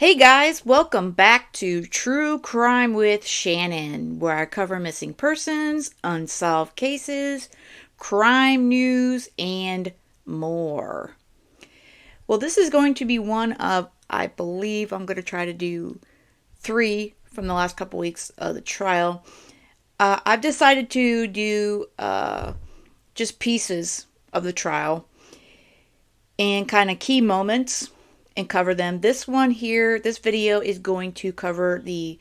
Hey guys, welcome back to True Crime with Shannon, where I cover missing persons, unsolved cases, crime news, and more. Well, this is going to be one of, I believe I'm going to try to do three from the last couple weeks of the trial. I've decided to do just pieces of the trial and kind of key moments and cover them. This one here, this video is going to cover the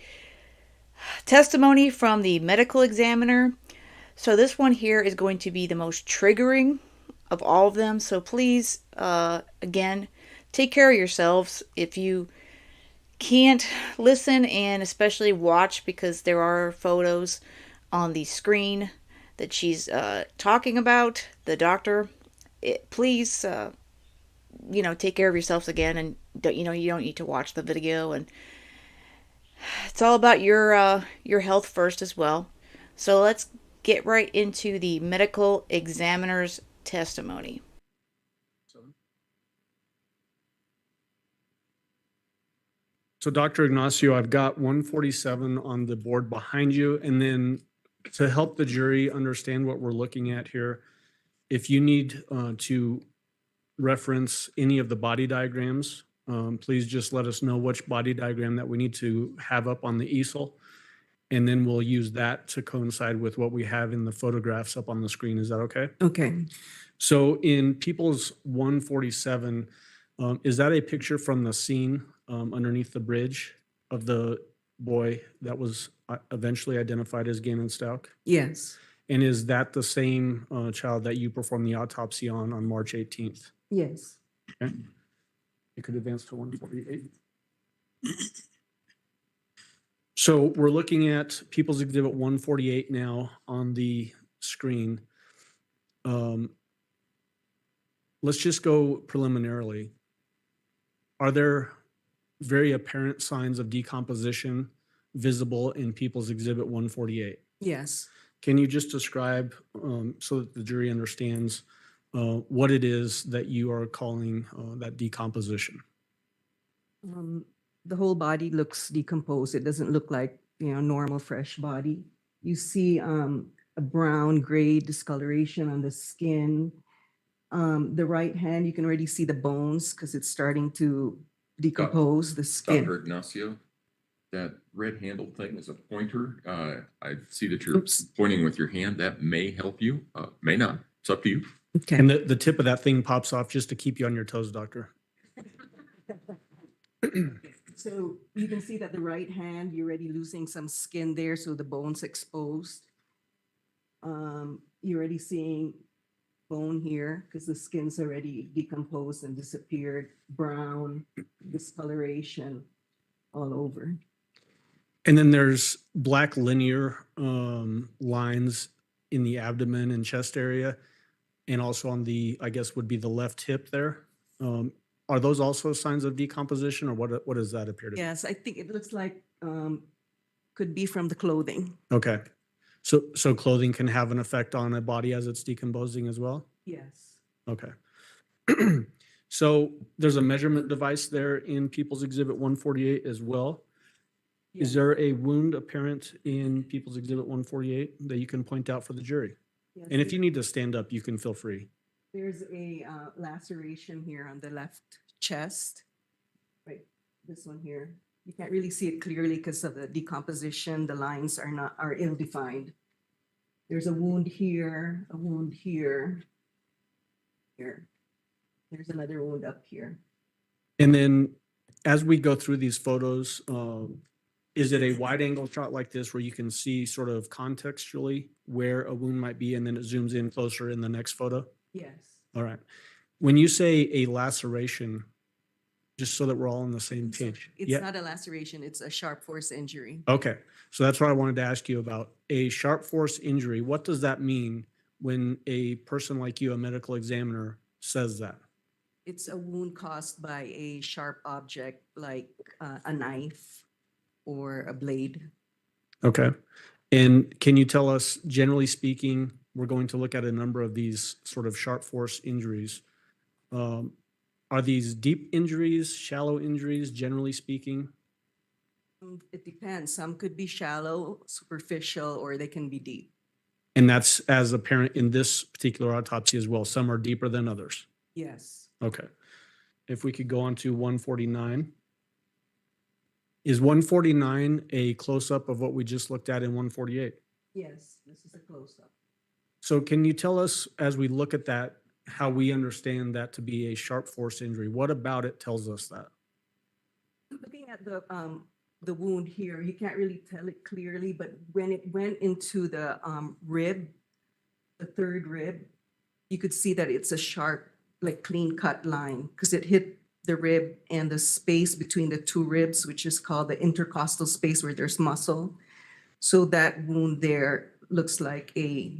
testimony from the medical examiner. So this one here is going to be the most triggering of all of them. So please, again, take care of yourselves. If you can't listen and especially watch, because there are photos on the screen that she's talking about, the doctor, please, take care of yourselves again, and you don't need to watch the video, and it's all about your health first as well. So let's get right into the medical examiner's testimony. So Dr. Ignacio, I've got 147 on the board behind you. And then to help the jury understand what we're looking at here, if you need to reference any of the body diagrams, please just let us know which body diagram that we need to have up on the easel. And then we'll use that to coincide with what we have in the photographs up on the screen. Is that okay? Okay. So in People's 147, is that a picture from the scene underneath the bridge of the boy that was eventually identified as Gannon Stauch? Yes. And is that the same child that you performed the autopsy on March 18th? Yes. Okay. You could advance to 148. So we're looking at People's Exhibit 148 now on the screen. Let's just go preliminarily. Are there very apparent signs of decomposition visible in People's Exhibit 148? Yes. Can you just describe, so that the jury understands what it is that you are calling that decomposition? The whole body looks decomposed. It doesn't look like, normal fresh body. You see a brown gray discoloration on the skin. The right hand, you can already see the bones because it's starting to decompose the skin. Dr. Ignacio, that red handled thing is a pointer. I see that you're pointing with your hand. That may help you, may not. It's up to you. Okay. And the tip of that thing pops off just to keep you on your toes, doctor. So you can see that the right hand, you're already losing some skin there, so the bone's exposed. You're already seeing bone here because the skin's already decomposed and disappeared, brown discoloration all over. And then there's black linear lines in the abdomen and chest area, and also on the, I guess would be the left hip there. Are those also signs of decomposition, or what does that appear to be? Yes, I think it looks like could be from the clothing. Okay. So clothing can have an effect on a body as it's decomposing as well? Yes. Okay. So there's a measurement device there in People's Exhibit 148 as well. Yes. Is there a wound apparent in People's Exhibit 148 that you can point out for the jury? Yes, And if you need to stand up, you can feel free. there's a laceration here on the left chest. Right, this one here. You can't really see it clearly because of the decomposition. The lines are ill-defined. There's a wound here, a wound here. Here. There's another wound up here. And then as we go through these photos, is it a wide angle shot like this where you can see sort of contextually where a wound might be, and then it zooms in closer in the next photo? Yes. All right. When you say a laceration, just so that we're all on the same page. It's not a laceration, it's a sharp force injury. Okay. So that's what I wanted to ask you about. A sharp force injury, what does that mean when a person like you, a medical examiner, says that? It's a wound caused by a sharp object like a knife or a blade. Okay. And can you tell us, generally speaking, we're going to look at a number of these sort of sharp force injuries. Are these deep injuries, shallow injuries, generally speaking? It depends. Some could be shallow, superficial, or they can be deep. And that's as apparent in this particular autopsy as well. Some are deeper than others. Yes. Okay. If we could go on to 149. Is 149 a close-up of what we just looked at in 148? Yes, this is a close-up. So can you tell us, as we look at that, how we understand that to be a sharp force injury? What about it tells us that? Looking at the wound here, you can't really tell it clearly, but when it went into the rib, the third rib, you could see that it's a sharp, like clean cut line because it hit the rib and the space between the two ribs, which is called the intercostal space where there's muscle. So that wound there looks like a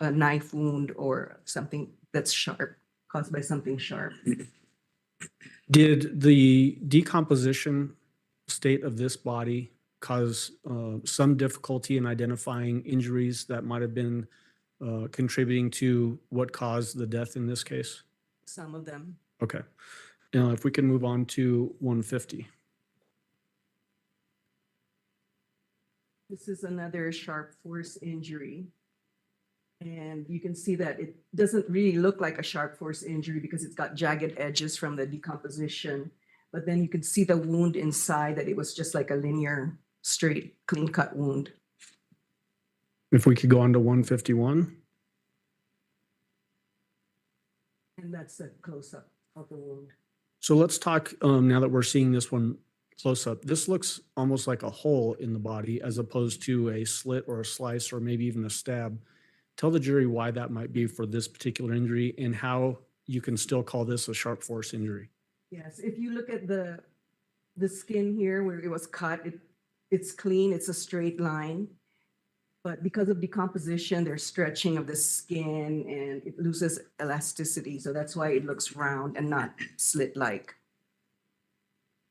knife wound or something that's sharp, caused by something sharp. Did the decomposition state of this body cause some difficulty in identifying injuries that might have been contributing to what caused the death in this case? Some of them. Okay. Now, if we can move on to 150. This is another sharp force injury. And you can see that it doesn't really look like a sharp force injury because it's got jagged edges from the decomposition. But then you can see the wound inside that it was just like a linear, straight, clean cut wound. If we could go on to 151. And that's a close-up of the wound. So let's talk, now that we're seeing this one close up, this looks almost like a hole in the body as opposed to a slit or a slice or maybe even a stab. Tell the jury why that might be for this particular injury and how you can still call this a sharp force injury. Yes, if you look at the skin here where it was cut, it's clean, it's a straight line. But because of decomposition, there's stretching of the skin and it loses elasticity. So that's why it looks round and not slit-like.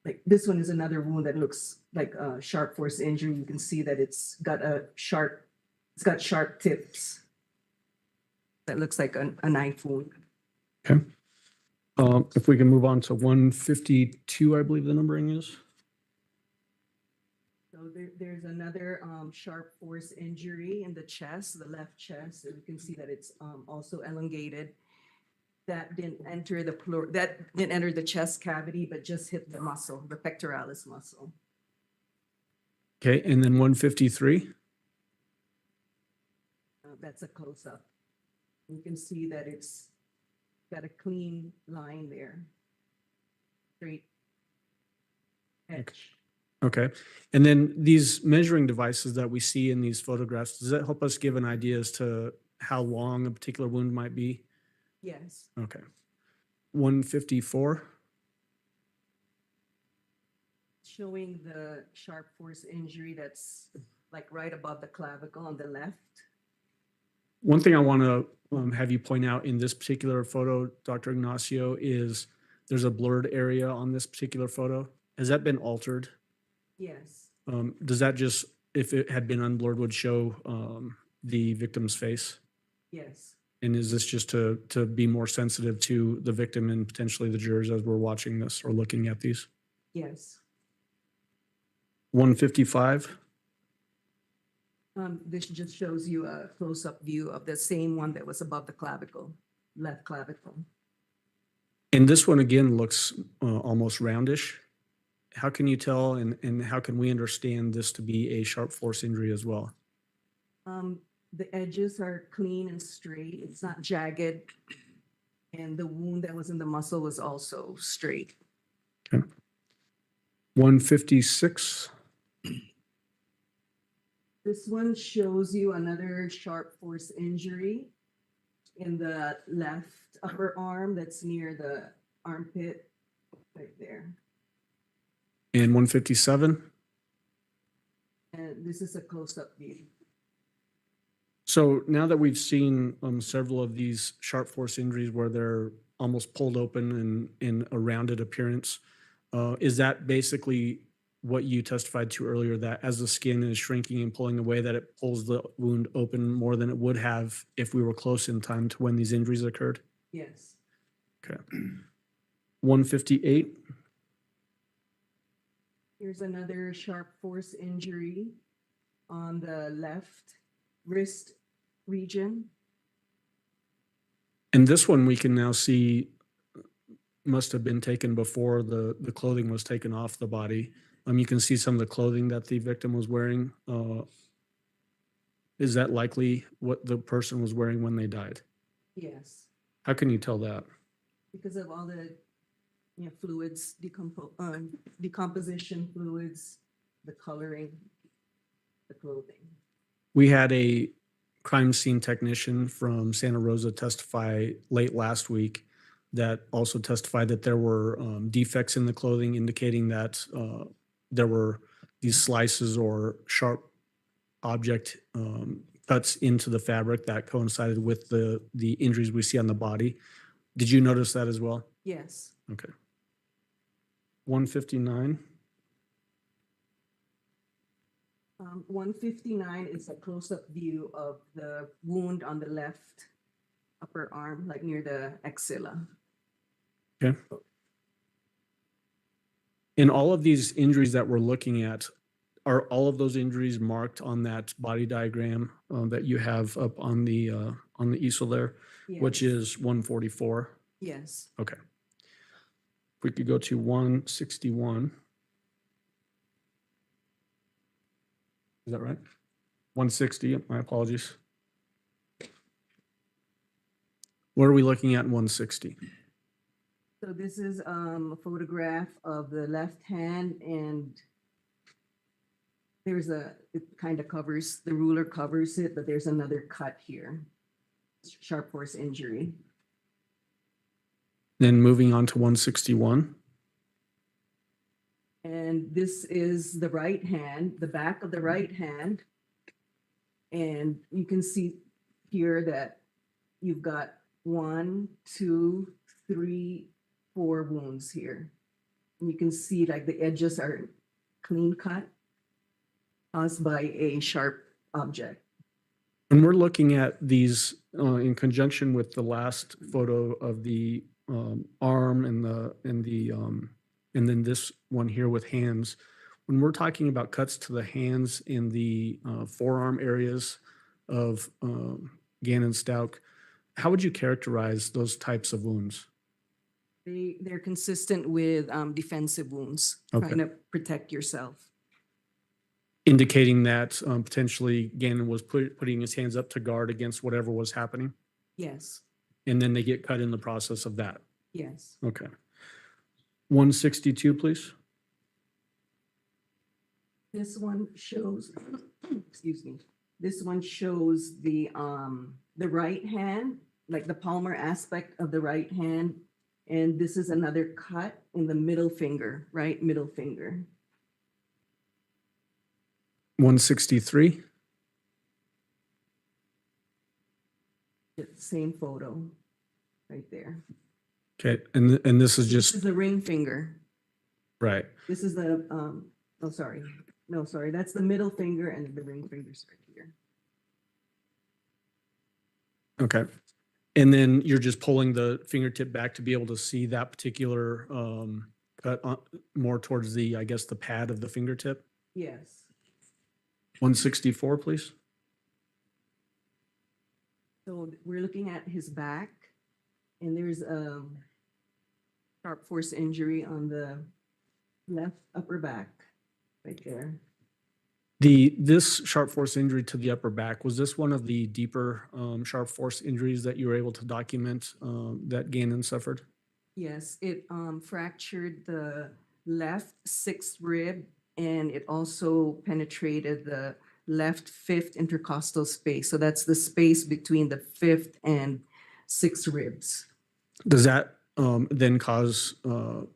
Like this one is another wound that looks like a sharp force injury. You can see that it's got sharp tips. That looks like a knife wound. Okay. If we can move on to 152, I believe the numbering is. So there's another sharp force injury in the chest, the left chest. And you can see that it's also elongated. That didn't enter the chest cavity, but just hit the muscle, the pectoralis muscle. Okay, and then 153. That's a close-up. You can see that it's got a clean line there, straight edge. Okay, and then these measuring devices that we see in these photographs, does that help us give an idea as to how long a particular wound might be? Yes. Okay. 154. Showing the sharp force injury that's like right above the clavicle on the left. One thing I want to have you point out in this particular photo, Dr. Ignacio, is there's a blurred area on this particular photo. Has that been altered? Yes. Does that just, if it had been unblurred, would show the victim's face? Yes. And is this just to be more sensitive to the victim and potentially the jurors as we're watching this or looking at these? Yes. 155. This just shows you a close-up view of the same one that was above the clavicle, left clavicle. And this one again looks almost roundish. How can you tell and how can we understand this to be a sharp force injury as well? The edges are clean and straight. It's not jagged. And the wound that was in the muscle was also straight. Okay. 156. This one shows you another sharp force injury in the left upper arm that's near the armpit, right there. And 157. And this is a close-up view. So now that we've seen several of these sharp force injuries where they're almost pulled open and in a rounded appearance, is that basically what you testified to earlier, that as the skin is shrinking and pulling away, that it pulls the wound open more than it would have if we were close in time to when these injuries occurred? Yes. Okay. 158. Here's another sharp force injury on the left wrist region. And this one we can now see must have been taken before the clothing was taken off the body. You can see some of the clothing that the victim was wearing. Is that likely what the person was wearing when they died? Yes, How can you tell that? because of all the fluids, decomposition fluids, the coloring, the clothing. We had a crime scene technician from Santa Rosa testify late last week that also testified that there were defects in the clothing indicating that there were these slices or sharp object cuts into the fabric that coincided with the injuries we see on the body. Did you notice that as well? Yes. Okay. 159. 159 is a close-up view of the wound on the left upper arm, like near the axilla. Okay. In all of these injuries that we're looking at, are all of those injuries marked on that body diagram that you have up on the easel there, which Yes. is 144? Yes. Okay. If we could go to 161. Is that right? 160, my apologies. What are we looking at in 160? So this is a photograph of the left hand, and there's it kind of covers, the ruler covers it, but there's another cut here. Sharp force injury. Then moving on to 161. And this is the right hand, the back of the right hand. And you can see here that you've got 1, 2, 3, 4 wounds here. And you can see like the edges are clean cut caused by a sharp object. And we're looking at these in conjunction with the last photo of the arm and then this one here with hands. When we're talking about cuts to the hands in the forearm areas of Gannon Stauch, how would you characterize those types of wounds? They're consistent with defensive wounds, Okay. trying to protect yourself. Indicating that potentially Gannon was putting his hands up to guard against whatever was happening, Yes, and then they get cut in the process of that. yes. Okay. 162, please. This one shows, excuse me, this one shows the right hand, like the palmar aspect of the right hand. And this is another cut in the middle finger, right middle finger. 163. Same photo right there. Okay, and this is This just is the ring finger. right. This is the, oh, sorry. No, sorry, that's the middle finger and the ring finger's right here. Okay. And then you're just pulling the fingertip back to be able to see that particular cut on, more towards the, I guess, the pad of the fingertip. Yes. 164, please. So we're looking at his back, and there's a sharp force injury on the left upper back, right there. This sharp force injury to the upper back, was this one of the deeper sharp force injuries that you were able to document that Gannon suffered? Yes, it fractured the left sixth rib, and it also penetrated the left fifth intercostal space. So that's the space between the fifth and sixth ribs. Does that then cause,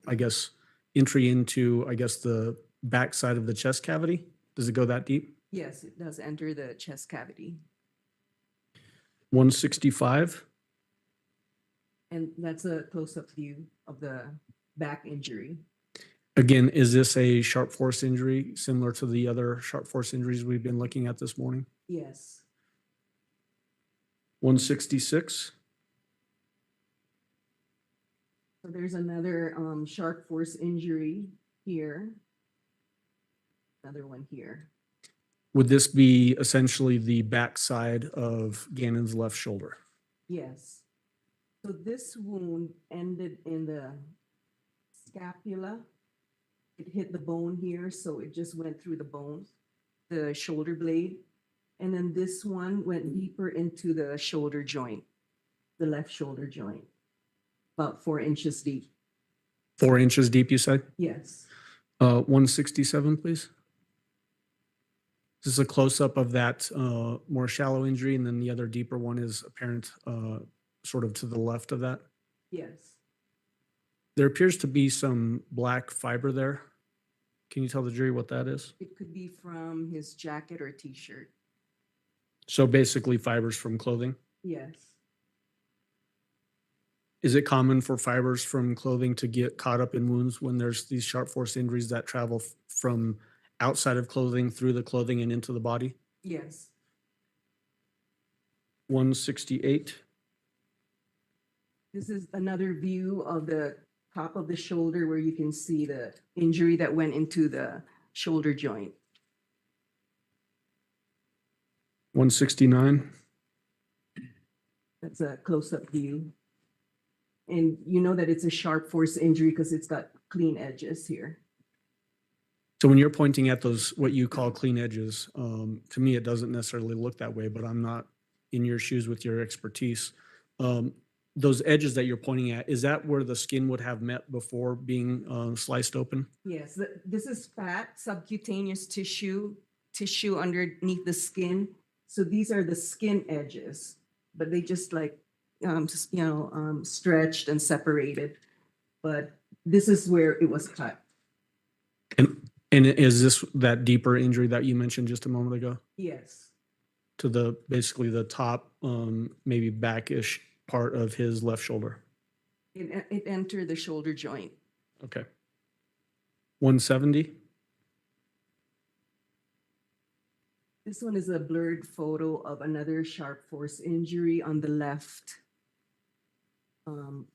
I guess, entry into, I guess, the back side of the chest cavity? Does it go that deep? Yes, it does enter the chest cavity. 165. And that's a close-up view of the back injury. Again, is this a sharp force injury similar to the other sharp force injuries we've been looking at this morning? Yes. 166. So there's another sharp force injury here. Another one here. Would this be essentially the backside of Gannon's left shoulder? Yes. So this wound ended in the scapula. It hit the bone here, so it just went through the bone, the shoulder blade. And then this one went deeper into the shoulder joint, the left shoulder joint, about 4 inches deep. 4 inches deep, you said? Yes. 167, please. This is a close-up of that more shallow injury, and then the other deeper one is apparent sort of to the left of that. Yes. There appears to be some black fiber there. Can you tell the jury what that is? It could be from his jacket or t-shirt. So basically fibers from clothing. Yes. Is it common for fibers from clothing to get caught up in wounds when there's these sharp force injuries that travel from outside of clothing through the clothing and into the body? Yes. 168. This is another view of the top of the shoulder where you can see the injury that went into the shoulder joint. 169. That's a close-up view. And you know that it's a sharp force injury because it's got clean edges here. So when you're pointing at those, what you call clean edges, to me, it doesn't necessarily look that way, but I'm not in your shoes with your expertise. Those edges that you're pointing at, is that where the skin would have met before being sliced open? Yes, this is fat, subcutaneous tissue underneath the skin. So these are the skin edges, but they just like, stretched and separated. But this is where it was cut. And is this that deeper injury that you mentioned just a moment ago? Yes, To the, basically the top, maybe backish part of his left shoulder? it entered the shoulder joint. Okay. 170. This one is a blurred photo of another sharp force injury on the left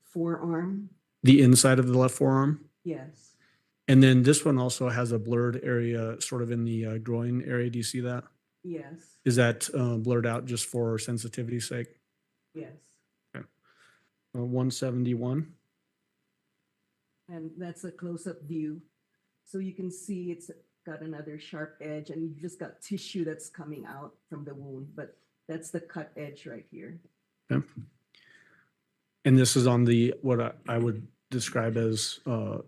forearm. The inside of the left forearm. Yes, And then this one also has a blurred area sort of in the groin area. Do you see that? yes, Is that blurred out just for sensitivity's sake? yes. 171. And that's a close-up view. So you can see it's got another sharp edge and you've just got tissue that's coming out from the wound, but that's the cut edge right here. Okay. And this is on the, what I would describe as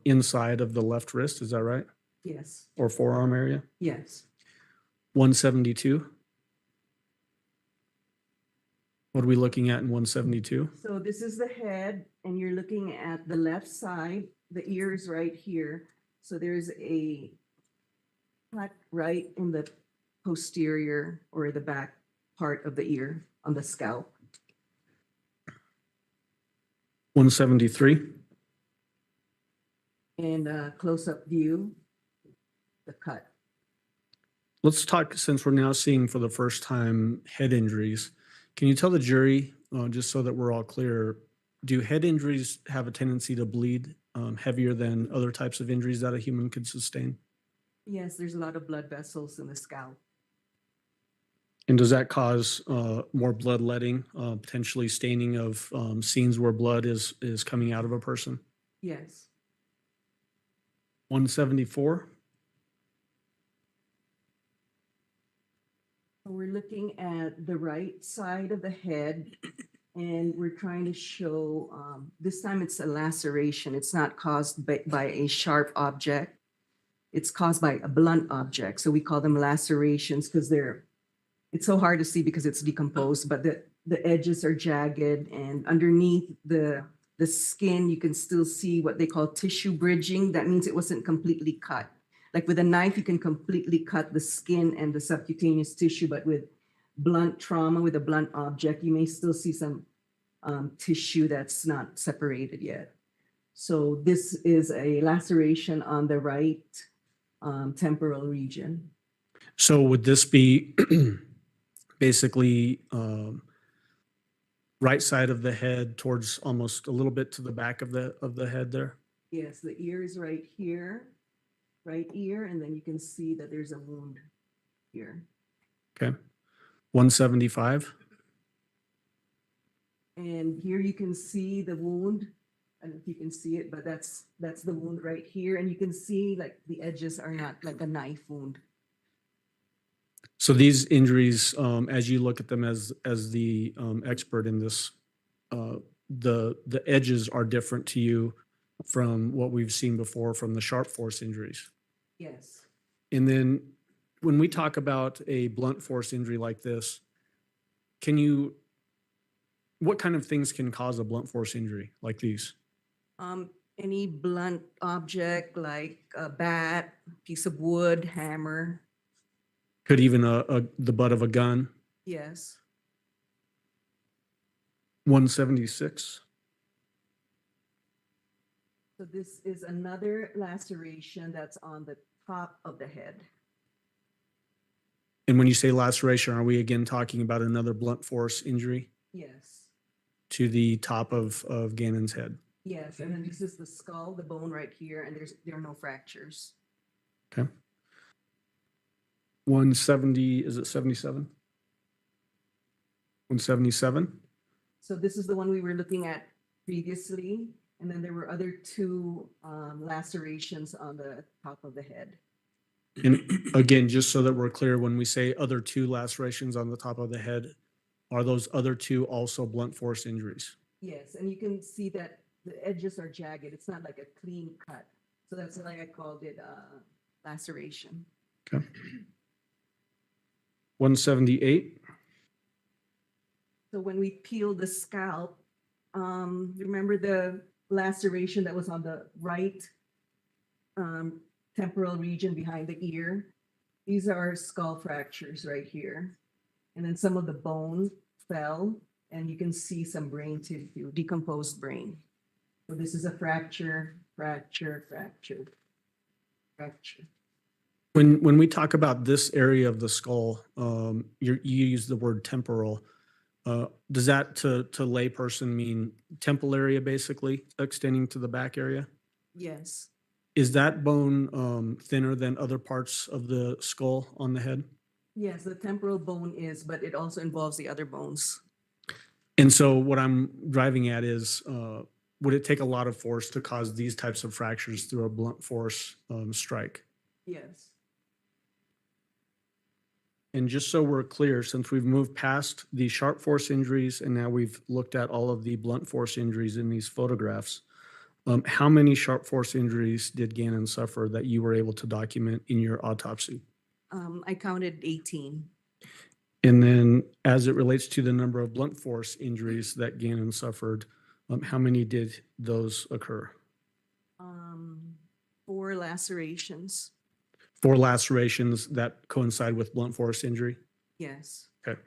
inside of the left wrist. Is that right? Yes, Or forearm area? yes. 172. What are we looking at in 172? So this is the head and you're looking at the left side, the ear is right here. So there's a cut right in the posterior or the back part of the ear on the scalp. 173. And a close-up view, the cut. Let's talk, since we're now seeing for the first time head injuries. Can you tell the jury, just so that we're all clear, do head injuries have a tendency to bleed heavier than other types of injuries that a human could sustain? Yes, there's a lot of blood vessels in the scalp. And does that cause more bloodletting, potentially staining of scenes where blood is coming out of a person? Yes. 174. We're looking at the right side of the head and we're trying to show, this time it's a laceration. It's not caused by a sharp object. It's caused by a blunt object. So we call them lacerations because it's so hard to see because it's decomposed, but the edges are jagged and underneath the skin, you can still see what they call tissue bridging. That means it wasn't completely cut. Like with a knife, you can completely cut the skin and the subcutaneous tissue, but with blunt trauma, with a blunt object, you may still see some tissue that's not separated yet. So this is a laceration on the right temporal region. So would this be basically right side of the head towards almost a little bit to the back of the head there? Yes, the ear is right here, right ear, and then you can see that there's a wound here. Okay. 175. And here you can see the wound. I don't know if you can see it, but that's the wound right here. And you can see like the edges are not like a knife wound. So these injuries, as you look at them as the expert in this, the edges are different to you from what we've seen before from the sharp force injuries. Yes. And then when we talk about a blunt force injury like this, what kind of things can cause a blunt force injury like these? Any blunt object like a bat, piece of wood, hammer. Could even the butt of a gun. Yes. 176. So this is another laceration that's on the top of the head. And when you say laceration, are we again talking about another blunt force injury Yes. to the top of Gannon's head? Yes, and then this is the skull, the bone right here, and there are no fractures. Okay. 170, is it 77? 177? So this is the one we were looking at previously, and then there were other two lacerations on the top of the head. And again, just so that we're clear, when we say other two lacerations on the top of the head, are those other two also blunt force injuries? Yes, and you can see that the edges are jagged. It's not like a clean cut. So that's why I called it laceration. Okay. 178. So when we peel the scalp, remember the laceration that was on the right temporal region behind the ear? These are skull fractures right here. And then some of the bone fell, and you can see some brain tissue, decomposed brain. So this is a fracture, fracture, fracture, fracture. When we talk about this area of the skull, you use the word temporal. Does that to layperson mean temple area basically extending to the back area? Yes, Is that bone thinner than other parts of the skull on the head? yes, the temporal bone is, but it also involves the other bones. And so what I'm driving at is, would it take a lot of force to cause these types of fractures through a blunt force strike? Yes. And just so we're clear, since we've moved past the sharp force injuries and now we've looked at all of the blunt force injuries in these photographs, how many sharp force injuries did Gannon suffer that you were able to document in your autopsy? I counted 18. And then as it relates to the number of blunt force injuries that Gannon suffered, how many did those occur? 4 lacerations. 4 lacerations that coincide with blunt force injury? Yes. Okay.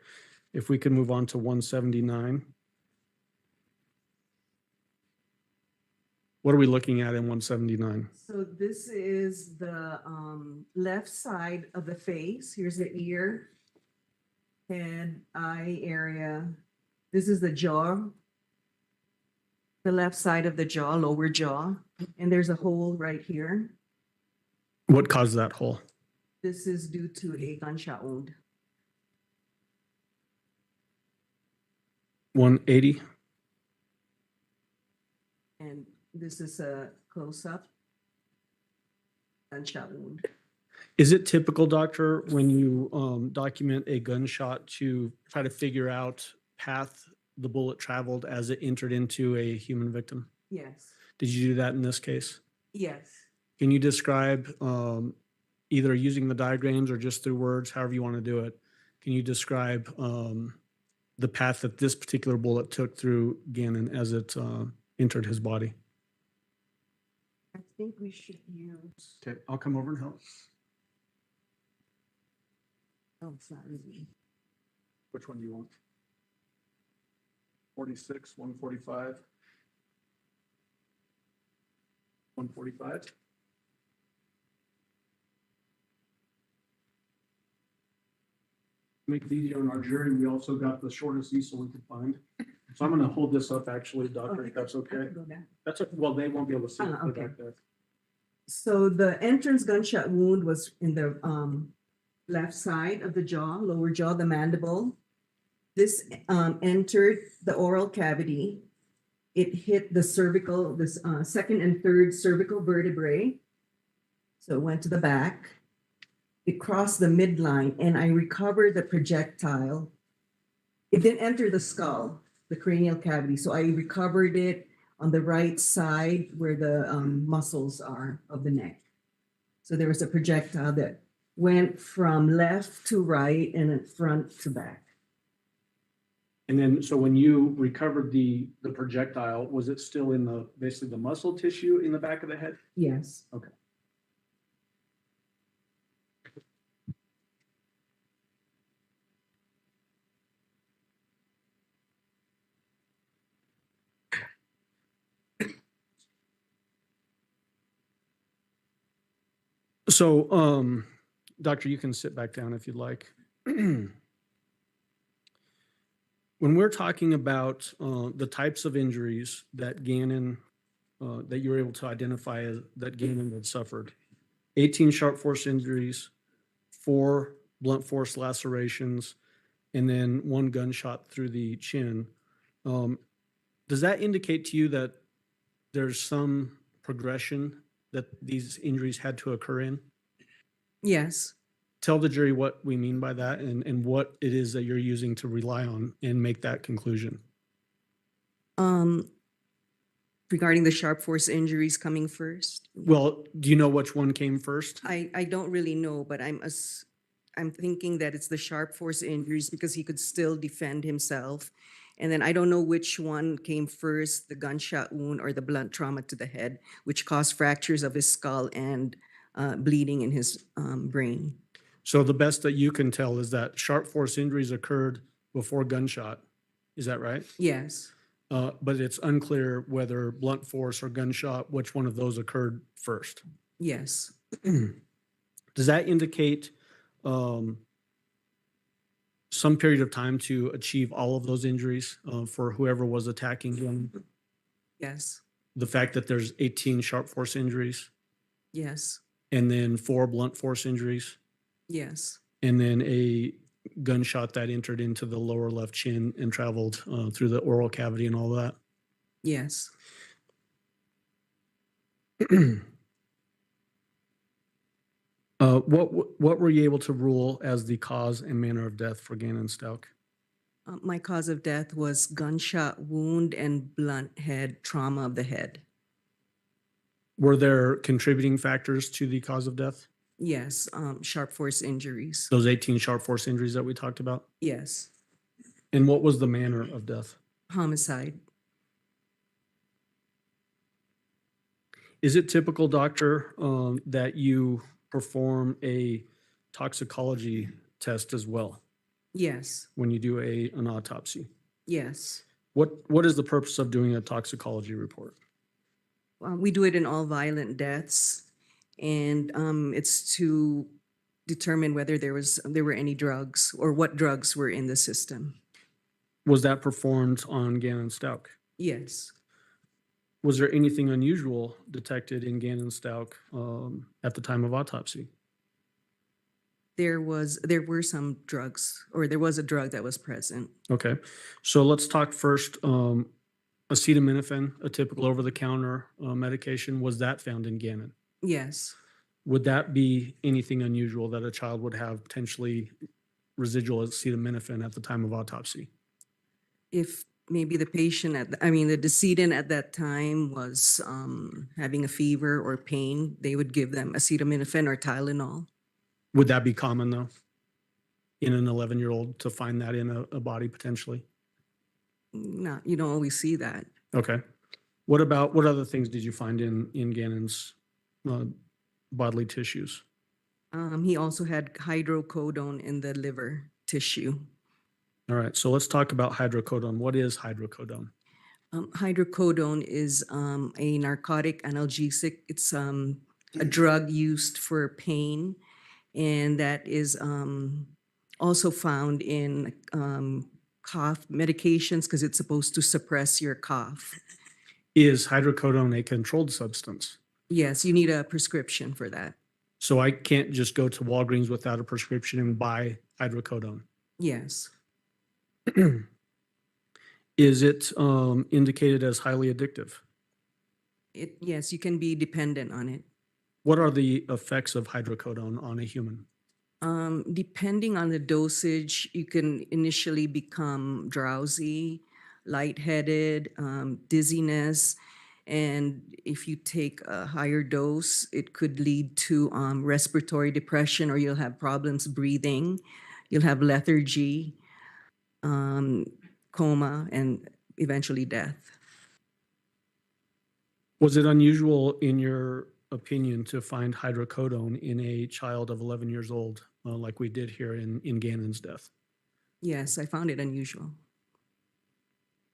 If we could move on to 179. What are we looking at in 179? So this is the left side of the face. Here's the ear, head, eye area. This is the jaw, the left side of the jaw, lower jaw, and there's a hole right here. What caused that hole? This is due to a gunshot wound. 180. And this is a close-up gunshot wound. Is it typical, doctor, when you document a gunshot to try to figure out path the bullet traveled as it entered into a human victim? Yes. Did you do that in this case? Yes. Can you describe, either using the diagrams or just through words, however you want to do it, can you describe the path that this particular bullet took through Gannon as it entered his body? I think we should use, Okay, I'll come over and help. oh, it's not really. Which one do you want? 46, 145? 145? Make it easier on our jury, we also got the shortest easel we could find. So I'm gonna hold this up actually, doctor, Okay. if that's okay. Go down. That's, well, they won't be able to see it Ah, okay. back there. So the entrance gunshot wound was in the left side of the jaw, lower jaw, the mandible. This entered the oral cavity. It hit the cervical, this second and third cervical vertebrae. So it went to the back. It crossed the midline, and I recovered the projectile. It didn't enter the skull, the cranial cavity. So I recovered it on the right side where the muscles are of the neck. So there was a projectile that went from left to right and then front to back. And then, so when you recovered the projectile, was it still in the, basically the muscle tissue in the back of the head? Yes. Okay. So, doctor, you can sit back down if you'd like. When we're talking about the types of injuries that Gannon, that you were able to identify that Gannon had suffered, 18 sharp force injuries, 4 blunt force lacerations, and then 1 gunshot through the chin. Does that indicate to you that there's some progression that these injuries had to occur in? Yes. Tell the jury what we mean by that and what it is that you're using to rely on and make that conclusion. Regarding the sharp force injuries coming first. Well, do you know which one came first? I don't really know, but I'm thinking that it's the sharp force injuries because he could still defend himself. And then I don't know which one came first, the gunshot wound or the blunt trauma to the head, which caused fractures of his skull and bleeding in his brain. So the best that you can tell is that sharp force injuries occurred before gunshot. Is that right? Yes. But it's unclear whether blunt force or gunshot, which one of those occurred first. Yes. Does that indicate some period of time to achieve all of those injuries for whoever was attacking him? Yes. The fact that there's 18 sharp force injuries Yes. and then 4 blunt force injuries Yes. and then a gunshot that entered into the lower left chin and traveled through the oral cavity and all that. Yes. What were you able to rule as the cause and manner of death for Gannon Stauch? My cause of death was gunshot wound and blunt head trauma of the head. Were there contributing factors to the cause of death? Yes. Sharp force injuries. Those 18 sharp force injuries that we talked about? Yes. And what was the manner of death? Homicide. Is it typical, doctor, that you perform a toxicology test as well Yes. when you do an autopsy? Yes. What is the purpose of doing a toxicology report? We do it in all violent deaths, and it's to determine whether there were any drugs or what drugs were in the system. Was that performed on Gannon Stauch? Yes. Was there anything unusual detected in Gannon Stauch at the time of autopsy? There were some drugs, or there was a drug that was present. Okay, so let's talk first. Acetaminophen, a typical over-the-counter medication, was that found in Gannon? Yes. Would that be anything unusual that a child would have potentially residual acetaminophen at the time of autopsy? If maybe the patient the decedent at that time was having a fever or pain, they would give them acetaminophen or Tylenol. Would that be common though, in an 11-year-old to find that in a body potentially? No, you don't always see that. Okay. What other things did you find in Gannon's bodily tissues? He also had hydrocodone in the liver tissue. All right, so let's talk about hydrocodone. What is hydrocodone? Hydrocodone is a narcotic analgesic. It's a drug used for pain, and that is also found in cough medications because it's supposed to suppress your cough. Is hydrocodone a controlled substance? Yes, you need a prescription for that. So I can't just go to Walgreens without a prescription and buy hydrocodone. Yes. Is it indicated as highly addictive? Yes, you can be dependent on it. What are the effects of hydrocodone on a human? Depending on the dosage, you can initially become drowsy, lightheaded, dizziness. And if you take a higher dose, it could lead to respiratory depression, or you'll have problems breathing. You'll have lethargy, coma, and eventually death. Was it unusual, in your opinion, to find hydrocodone in a child of 11 years old, like we did here in Gannon's death? Yes, I found it unusual.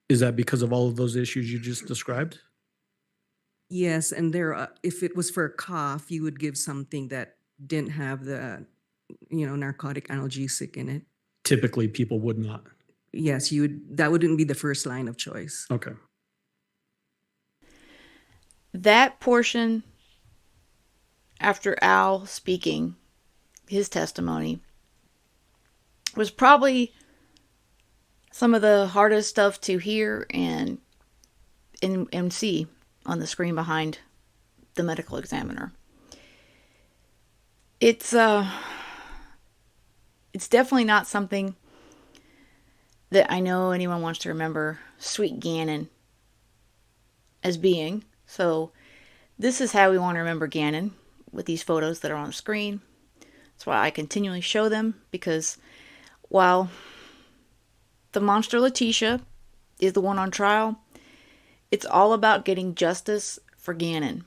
Is that because of all of those issues you just described? Yes, and if it was for a cough, you would give something that didn't have the, narcotic analgesic in it. Typically, people would not. Yes, that wouldn't be the first line of choice. Okay. That portion, after Al speaking his testimony, was probably some of the hardest stuff to hear and see on the screen behind the medical examiner. It's definitely not something that I know anyone wants to remember Sweet Gannon as being. So this is how we want to remember Gannon, with these photos that are on the screen. That's why I continually show them, because while the monster LETECIA is the one on trial, it's all about getting justice for Gannon.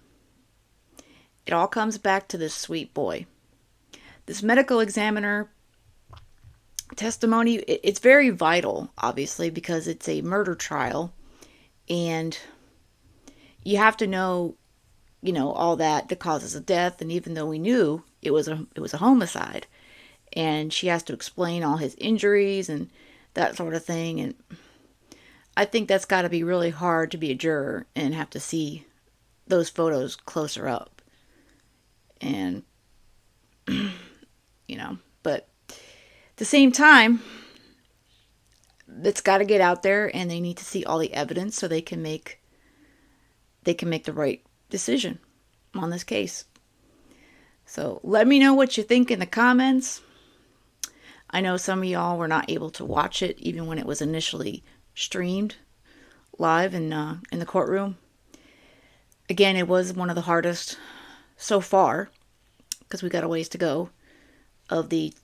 It all comes back to this sweet boy. This medical examiner testimony, it's very vital, obviously, because it's a murder trial, and you have to know, all that, the causes of death. And even though we knew it was a homicide, and she has to explain all his injuries and that sort of thing. And I think that's got to be really hard to be a juror and have to see those photos closer up. And, but at the same time, it's got to get out there, and they need to see all the evidence so they can make the right decision on this case. So let me know what you think in the comments. I know some of y'all were not able to watch it even when it was initially streamed live in the courtroom. Again, it was one of the hardest so far, because we got a ways to go, of the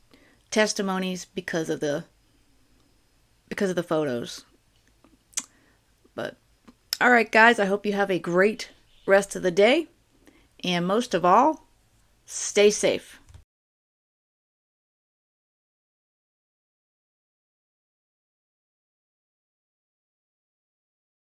testimonies because of the photos. But all right, guys, I hope you have a great rest of the day, and most of all, stay safe.